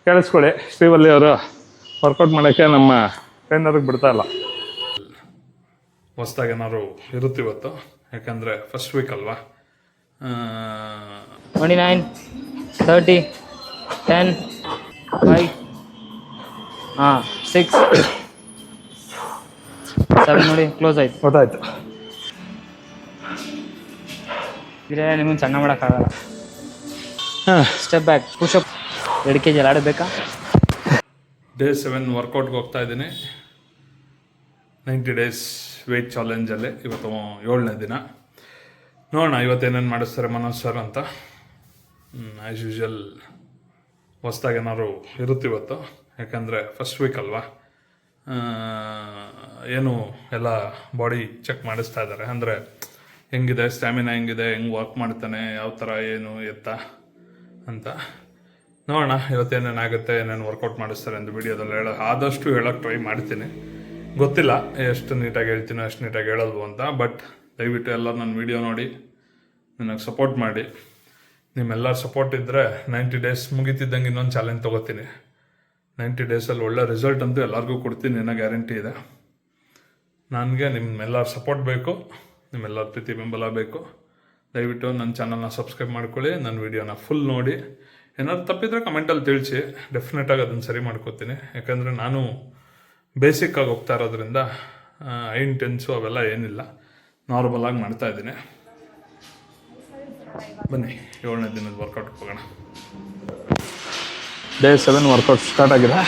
ಕೇಳಿಸ್ಕೊಳ್ಳಿ, ಶ್ರೀವಲ್ಲಿ ಅವರು ವರ್ಕೌಟ್ ಮಾಡೋಕ್ಕೆ ನಮ್ಮ ಟ್ರೈನರ್ಗೆ ಬಿಡ್ತಾ ಇಲ್ಲ. ಹೊಸ್ದಾಗಿ ಏನಾದ್ರು ಇರುತ್ತೆ ಇವತ್ತು, ಯಾಕಂದರೆ ಫಸ್ಟ್ ವೀಕ್ ಅಲ್ವಾ. 29, 30, 10, 5, 6, 7 ನೋಡಿ ಕ್ಲೋಸ್ ಆಯ್ತು. ಗೊತ್ತಾಯ್ತು. ಇದ್ರೆ ನಿಮ್ಮನ್ನು ಸಣ್ಣ ಮಾಡೋಕ್ಕಾಗಲ್ಲ. ಸ್ಟೆಪ್ ಬ್ಯಾಕ್, ಪುಷಪ್ 2 kg ಆಡಬೇಕಾ. ಡೇ 7 ವರ್ಕೌಟ್ಗೆ ಹೋಗ್ತಾ ಇದ್ದೀನಿ. 90 days ವೆಯ್ಟ್ ಚಾಲೆಂಜಲ್ಲಿ ಇವತ್ತು 7ನೇ ದಿನ. ನೋಡೋಣ ಇವತ್ತೇನೇನು ಮಾಡಿಸ್ತಾರೆ ಮನೋಜ್ ಸರ್ ಅಂತ. ಆ್ಯಸ್ ಯೂಶ್ವಲ್ ಹೊಸ್ದಾಗಿ ಏನಾದ್ರು ಇರುತ್ತೆ ಇವತ್ತು, ಯಾಕಂದರೆ ಫಸ್ಟ್ ವೀಕ್ ಅಲ್ವಾ. ಏನು ಎಲ್ಲ ಬಾಡಿ ಚೆಕ್ ಮಾಡಿಸ್ತಾ ಇದ್ದಾರೆ, ಅಂದರೆ ಹೆಂಗಿದೆ ಸ್ಟ್ಯಾಮಿನಾ, ಹೆಂಗಿದೆ, ಹೆಂಗೆ ವರ್ಕ್ ಮಾಡ್ತಾನೆ, ಯಾವ ಥರ ಏನು ಎತ್ತ ಅಂತ. ನೋಡೋಣ ಇವತ್ತೇನೇನಾಗುತ್ತೆ, ಏನೇನು ವರ್ಕೌಟ್ ಮಾಡಿಸ್ತಾರೆ ಅಂತ ವಿಡಿಯೋದಲ್ಲಿ ಆದಷ್ಟು ಹೇಳೋಕ್ಕೆ ಟ್ರೈ ಮಾಡ್ತೀನಿ. ಗೊತ್ತಿಲ್ಲ ಎಷ್ಟು ನೀಟಾಗಿ ಹೇಳ್ತೀನೋ ಎಷ್ಟು ನೀಟಾಗಿ ಹೇಳೋದು ಅಂತ. ಬಟ್ ದಯವಿಟ್ಟು ಎಲ್ಲ ನನ್ನ ವಿಡಿಯೋ ನೋಡಿ ನನಗೆ ಸಪೋರ್ಟ್ ಮಾಡಿ. ನಿಮ್ಮೆಲ್ಲರ ಸಪೋರ್ಟ್ ಇದ್ದರೆ 90 days ಮುಗಿತಿದ್ದಂಗೆ ಇನ್ನೊಂದು ಚಾಲೆಂಜ್ ತೊಗೋತೀನಿ. 90 daysಲ್ಲಿ ಒಳ್ಳೆ ರಿಸಲ್ಟ್ ಅಂತೂ ಎಲ್ಲರಿಗೂ ಕೊಡ್ತೀನಿ ಅನ್ನೋ ಗ್ಯಾರಂಟಿ ಇದೆ. ನನಗೆ ನಿಮ್ಮೆಲ್ಲರ ಸಪೋರ್ಟ್ ಬೇಕು, ನಿಮ್ಮೆಲ್ಲರ ಪ್ರೀತಿ ಬೆಂಬಲ ಬೇಕು. ದಯವಿಟ್ಟು ನನ್ನ ಚಾನಲ್ನ ಸಬ್ಸ್ಕ್ರೈಬ್ ಮಾಡ್ಕೊಳ್ಳಿ, ನನ್ನ ವೀಡಿಯೋನ ಫುಲ್ ನೋಡಿ. ಏನಾದ್ರು ತಪ್ಪಿದ್ರೆ ಕಮೆಂಟಲ್ಲಿ ತಿಳಿಸಿ, ಡೆಫಿನೆಟಾಗಿ ಅದನ್ನು ಸರಿ ಮಾಡ್ಕೋತೀನಿ. ಯಾಕಂದರೆ ನಾನು ಬೇಸಿಕ್ಕಾಗಿ ಹೋಗ್ತಾ ಇರೋದ್ರಿಂದ ಹೈ ಇಂಟೆನ್ಸು ಅವೆಲ್ಲ ಏನಿಲ್ಲ, ನಾರ್ಮಲಾಗಿ ಮಾಡ್ತಾಯಿದ್ದೀನಿ. ಬನ್ನಿ 7ನೇ ದಿನದ ವರ್ಕೌಟ್ಗೆ ಹೋಗೋಣ. ಡೇ 7 ವರ್ಕೌಟ್ ಸ್ಟಾರ್ಟ್ ಆಗಿದೆ.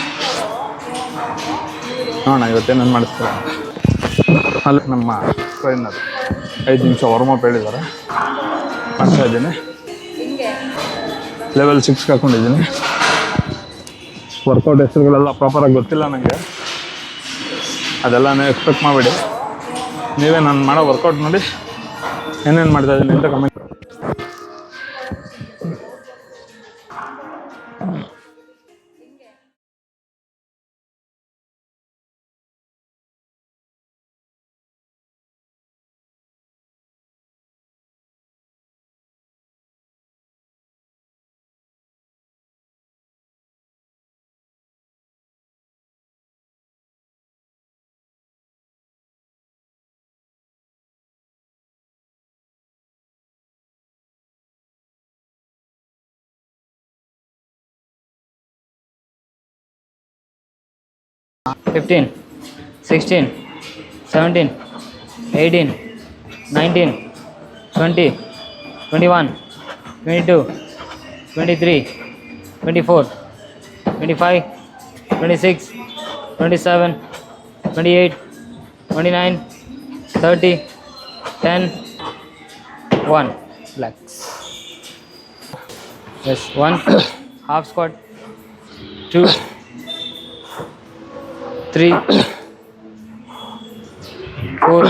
ನೋಡೋಣ ಇವತ್ತೇನೇನು ಮಾಡಿಸ್ತಾರೆ ಅಂತ. ಅಲ್ಲಿ ನಮ್ಮ ಟ್ರೈನರ್ 5 ನಿಮಿಷ ವಾರ್ಮಪ್ ಹೇಳಿದ್ದಾರೆ, ಮಾಡ್ತಾ ಇದ್ದೀನಿ. ಲೆವೆಲ್ 6 ಹಾಕೊಂಡಿದ್ದೀನಿ. ವರ್ಕೌಟ್ ಹೆಸರುಗಳೆಲ್ಲ ಪ್ರಾಪರಾಗಿ ಗೊತ್ತಿಲ್ಲ ನನಗೆ, ಅದೆಲ್ಲ ನೀವು ಎಕ್ಸ್ಪೆಕ್ಟ್ ಮಾಡಬೇಡಿ. ನೀವೇ ನಾನು ಮಾಡೋ ವರ್ಕೌಟ್ ನೋಡಿ ಏನೇನು ಮಾಡ್ತಾಯಿದ್ದೀನಿ ಅಂತ comment. $15, $16, $17, $18, $19, $20, $21, $22, $23, $24, $25, $26, $27, $28, $29, $30, $10, $1. Relax. Yes, 1 half squat, 2, 3, 4.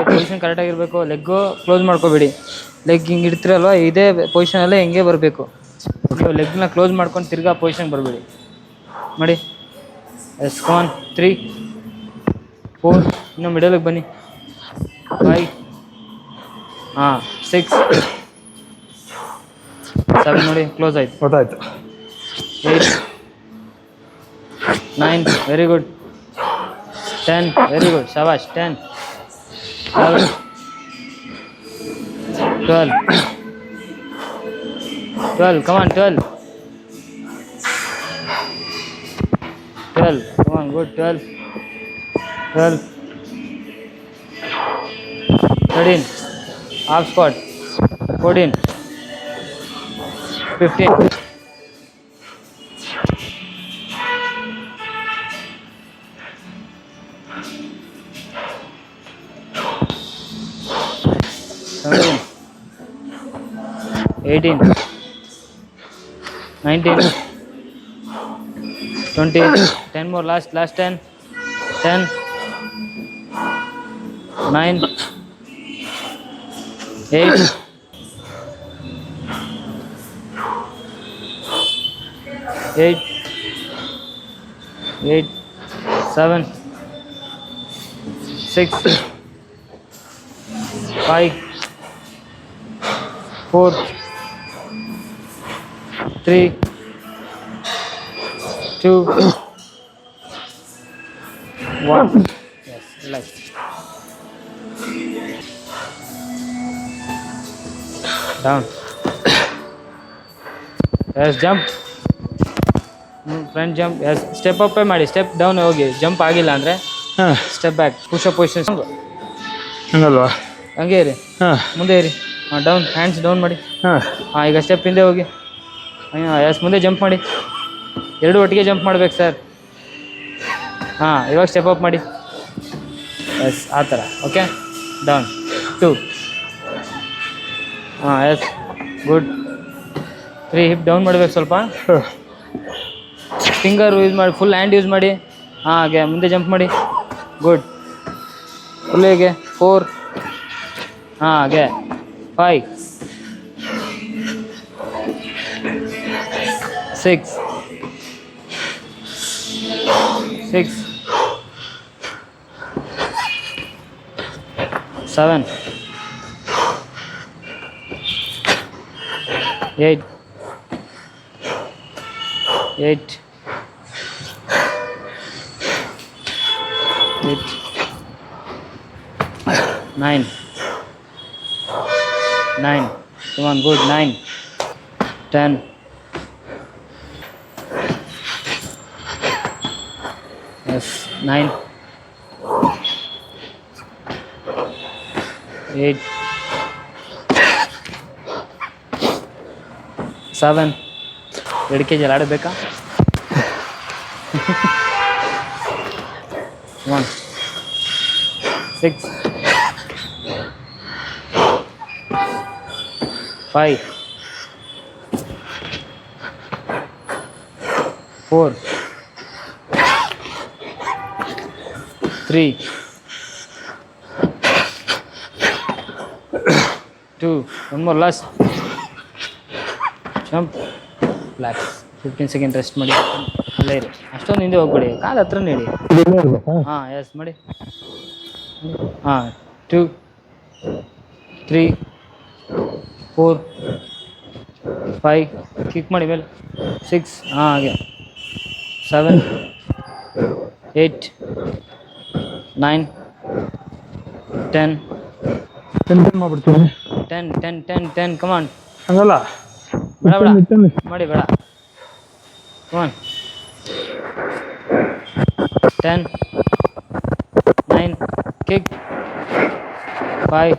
Position ಕರೆಕ್ಟಾಗಿರಬೇಕು. Leg close ಮಾಡ್ಕೋಬೇಡಿ. ಲೆಗ್ ಹಿಂಗೆ ಇಡ್ತಿರಲ್ವ, ಇದೇ ಪೊಸಿಷನಲ್ಲೇ ಹಿಂಗೆ ಬರಬೇಕು. ನೀವು ಲೆಗ್ನ ಕ್ಲೋಸ್ ಮಾಡ್ಕೊಂಡು ತಿರ್ಗಾ ಪೊಸಿಷನ್ಗೆ ಬರಬೇಡಿ. ಮಾಡಿ. ಎಸ್, ಕಮಾನ್. 3, 4, ಇನ್ನು ಮಿಡಲಿಗೆ ಬನ್ನಿ. 5, 6, 7 ನೋಡಿ ಕ್ಲೋಸ್ ಆಯ್ತು. ಗೊತ್ತಾಯ್ತು. 8, 9, very good. 10, very good. Shabash. 10, 11, 12, 12, come on. 12, come on, good. 12, 13, half squat. 14, 15, 17, 18, 19, 20, 10 more, last 10, 10, 9, 8, 7, 6, 5, 4, 3, 2, 1. Yes, relax. Down. Yes, jump. Front jump. Yes, step up ಮಾಡಿ, step down ಹೋಗಿ. ಜಂಪ್ ಆಗಿಲ್ಲ ಅಂದರೆ ಹಾಂ step back, push up position. ಹಂಗಲ್ವಾ? ಹಂಗೆ ಇರಿ, ಹಾಂ ಮುಂದೆ ಇರಿ. ಡೌನ್, ಹ್ಯಾಂಡ್ಸ್ ಡೌನ್ ಮಾಡಿ. ಹಾಂ ಈಗ ಸ್ಟೆಪ್ ಹಿಂದೆ ಹೋಗಿ. ಎಸ್, ಮುಂದೆ ಜಂಪ್ ಮಾಡಿ. ಎರಡು ಒಟ್ಟಿಗೆ ಜಂಪ್ ಮಾಡ್ಬೇಕು ಸರ್. ಇವಾಗ ಸ್ಟೆಪ್ ಅಪ್ ಮಾಡಿ. ಎಸ್, ಆ ಥರ. Okay, down 2. Yes, good. 3, hip down ಮಾಡ್ಬೇಕು ಸ್ವಲ್ಪ. ಫಿಂಗರ್ ಯೂಸ್ ಮಾಡಿ, ಫುಲ್ ಹ್ಯಾಂಡ್ ಯೂಸ್ ಮಾಡಿ. ಹಾಗೆ ಮುಂದೆ ಜಂಪ್ ಮಾಡಿ. ಗುಡ್. ಫುಲ್ ಹೇಗೆ 4. ಹಾಗೆ 5, 6, 7, 8, 9. Come on, good. 9, 10. Yes, 9, 8, 7. 2 kg ಆಡಬೇಕಾ? 1, 6, 5, 4, 3, 2. One more, last. Jump, relax. 15 seconds rest ಮಾಡಿ. ಅಲ್ಲೇ ಇರಿ, ಅಷ್ಟೊಂದು ಹಿಂದೆ ಹೋಗ್ಬೇಡಿ, ಕಾಲು ಹತ್ರ ನೀಡಿ. ಎಸ್ ಮಾಡಿ. 2, 3, 4, 5. ಕಿಕ್ ಮಾಡಿ ಮೇಲೆ. 6. ಹಾಗೆ 7, 8, 9, 10. ಮಾಡ್ಬಿಡ್ತೀನಿ. 10. ಕಮಾನ್. ಹಂಗಲ್ಲ, ಬೇಡ ಮಾಡಿ, ಬೇಡ. ಕಮಾನ್. 10, 9, ಕಿಕ್. 5,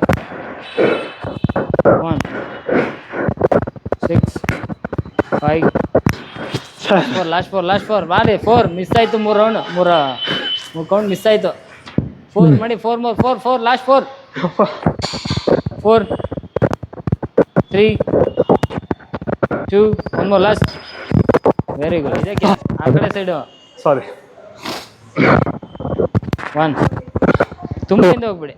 1, 6, 5. ಲಾಸ್ಟ್ ಫೋರ್ ಮಾಡಿ. 4 ಮಿಸ್ ಆಯಿತು. 3 ರೌಂಡ್, 3 ಕೌಂಟ್ ಮಿಸ್ ಆಯಿತು. 4 ಮಾಡಿ. 4 more, 4 last 4. 4, 3, 2. One more, last. Very good. ಇದಕ್ಕೆ ಆ ಕಡೆ ಸೈಡು. ಸಾರಿ. 1. ತುಂಬ ಹಿಂದೆ ಹೋಗ್ಬಿಡಿ.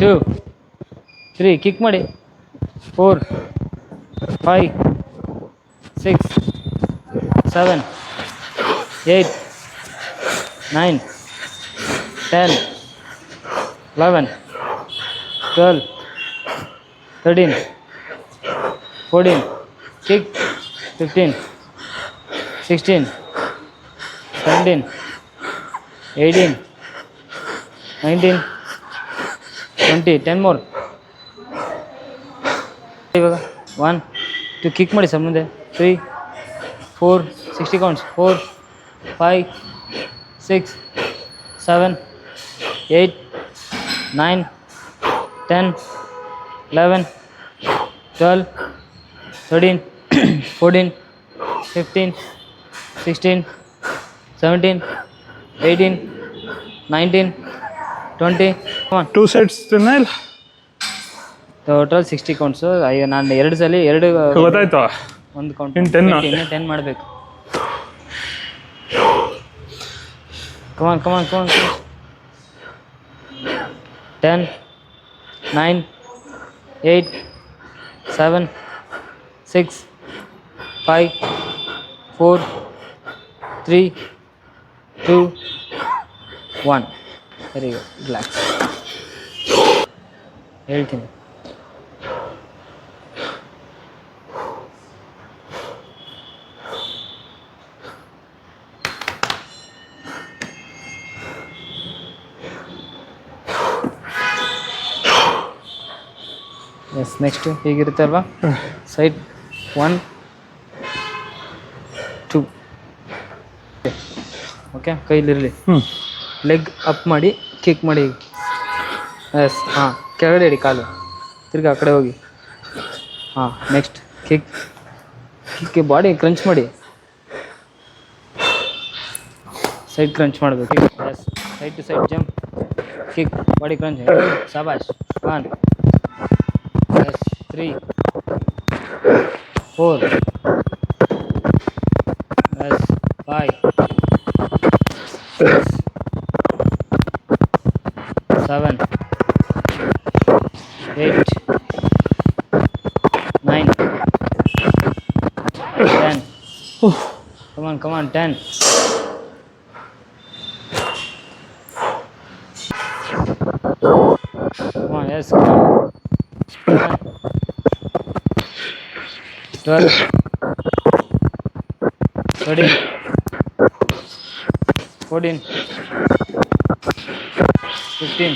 2, 3. ಕಿಕ್ ಮಾಡಿ. 4, 5, 6, 7, 8, 9, 10, 11, 12, 13, 14. Kick. 15, 16, 17, 18, 19, 20. 10 more. ಇವಾಗ 1, 2. ಕಿಕ್ ಮಾಡಿ ಸರ್ ಮುಂದೆ. 3, 4. 60 ಕೌಂಟ್ಸ್. 4, 5, 6, 7, 8, 9, 10, 11, 12, 13, 14, 15, 16, 17, 18, 19, 20. Come on. 2 sets ತಿನ್ನಲ್ಲ. Total 60 counts. ಈಗ ನಾನು 2 ಸಲ 2 ಗೊತ್ತಾಯ್ತು. ಒಂದು ಕೌಂಟ್. ಇನ್ನು 10 ಇನ್ನೂ 10 ಮಾಡಬೇಕು. ಕಮಾನ್. 10, 9, 8, 7, 6, 5, 4, 3, 2, 1. Very good. Relax. ಹೇಳ್ತೀನಿ. ಎಸ್, ನೆಕ್ಸ್ಟ್ ಹೀಗಿರುತ್ತೆ ಅಲ್ವಾ, ಸೈಡ್ 1 2 ಓಕೆ, ಕೈಲಿರಲಿ. ಲೆಗ್ ಅಪ್ ಮಾಡಿ ಕಿಕ್ ಮಾಡಿ. ಎಸ್, ಹಾಂ, ಕೆಳಗಡೆ ಇಡಿ ಕಾಲು, ತಿರ್ಗಿ ಆ ಕಡೆ ಹೋಗಿ. ಹಾಂ, ನೆಕ್ಸ್ಟ್ ಕಿಕ್ ಬಾಡಿ ಕ್ರಂಚ್ ಮಾಡಿ, ಸೈಡ್ ಕ್ರಂಚ್ ಮಾಡಬೇಕು. Yes, side to side jump, kick, body crunch. ಶಾಬಾಷ್. 1 yes, 3 4 yes, 5 6 7 8 9 10. Come on, 10. Come on, yes, come on. 12 13 14 15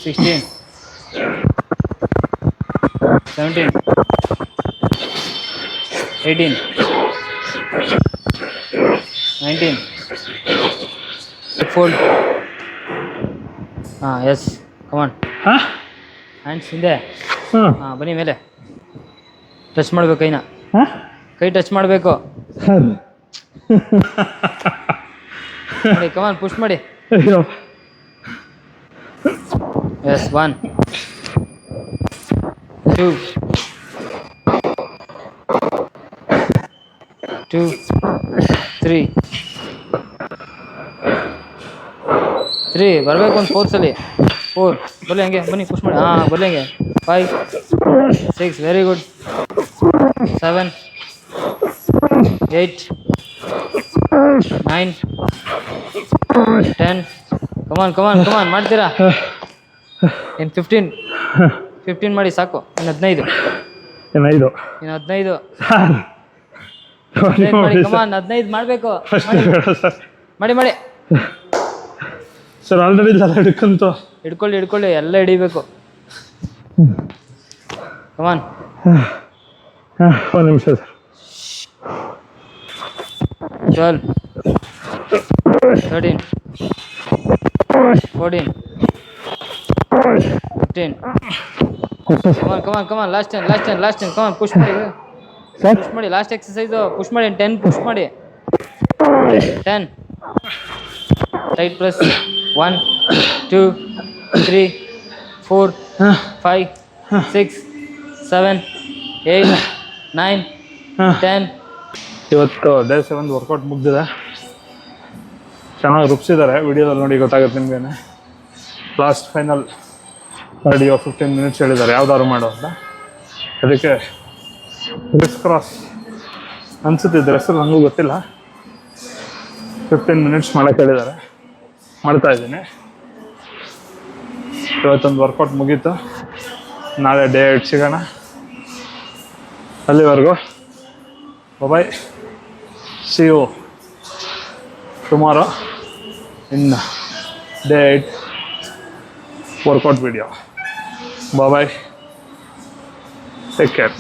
16 17 18 19 fold. ಹಾಂ, ಎಸ್, ಕಮಾನ್. ಹ್ಯಾಂಡ್ಸ್ ಹಿಂದೆ. ಹಾಂ, ಬನ್ನಿ ಮೇಲೆ. ಟಚ್ ಮಾಡಬೇಕು ಕೈನ, ಕೈ ಟಚ್ ಮಾಡಬೇಕು. ಮಾಡಿ, ಕಮಾನ್, ಪುಷ್ ಮಾಡಿ. ಎಸ್, 1 2 3 ಬರಬೇಕು. ಒಂದು 4 ಸಲ 4 ಬರಲಿ, ಹಂಗೆ ಬನ್ನಿ, ಪುಷ್ ಮಾಡಿ. ಹಾಂ, ಬರಲಿ ಹಂಗೆ. 5 6 ವೆರಿ ಗುಡ್. 7 8 9 10. ಕಮಾನ್ ಮಾಡ್ತೀರಾ? ಇನ್ನು 15 ಮಾಡಿ ಸಾಕು. ಇನ್ನು 15 ಮಾಡಿ. ಕಮಾನ್, 15 ಮಾಡಬೇಕು. ಮಾಡಿ ಸರ್, ಆಲ್ರೆಡಿ ಹಿಡ್ಕೊಳ್ಳಿ, ಎಲ್ಲ ಹಿಡಿಬೇಕು. ಕಮಾನ್. 1 ನಿಮಿಷ ಸರ್. 12 13 14 15. ಕಮಾನ್, ಲಾಸ್ಟ್ ಟೈಮ್. ಕಮಾನ್, ಪುಷ್ ಮಾಡಿ. ಲಾಸ್ಟ್ ಎಕ್ಸಸೈಸು ಪುಷ್ ಮಾಡಿ. 10 ಪುಷ್ ಮಾಡಿ. 10 ಟೈಟ್ ಪ್ರೆಸ್. 1 2 3 4 5 6 7 8 9 10. ಇವತ್ತು ಡೇ 7 ವರ್ಕೌಟ್ ಮುಗ್ದಿದೆ. ಚೆನ್ನಾಗಿ ರೂಪಿಸಿದ್ದಾರೆ. ವಿಡಿಯೋದಲ್ಲಿ ನೋಡಿ ಗೊತ್ತಾಗುತ್ತೆ ನಿಮಗೇನೆ. ಲಾಸ್ಟ್ ಫೈನಲ್ ಕಾರ್ಡಿಯೋ 15 ಮಿನಿಟ್ಸ್ ಹೇಳಿದ್ದಾರೆ, ಯಾವ್ದಾದ್ರು ಮಾಡೋ ಅಂತ. ಅದಕ್ಕೆ ಕ್ರಿಸ್ ಕ್ರಾಸ್ ಅನ್ಸುತ್ತೆ ಇದ್ರ ಹೆಸರು, ನನಗೂ ಗೊತ್ತಿಲ್ಲ. 15 ಮಿನಿಟ್ಸ್ ಮಾಡೋಕ್ಕೆ ಹೇಳಿದ್ದಾರೆ, ಮಾಡ್ತಾಯಿದ್ದೀನಿ. ಇವತ್ತೊಂದು ವರ್ಕೌಟ್ ಮುಗೀತು. ನಾಳೆ ಡೇ 8 ಸಿಗೋಣ. ಅಲ್ಲಿವರೆಗೂ bye. See you tomorrow in day 8 workout video. Bye, take care.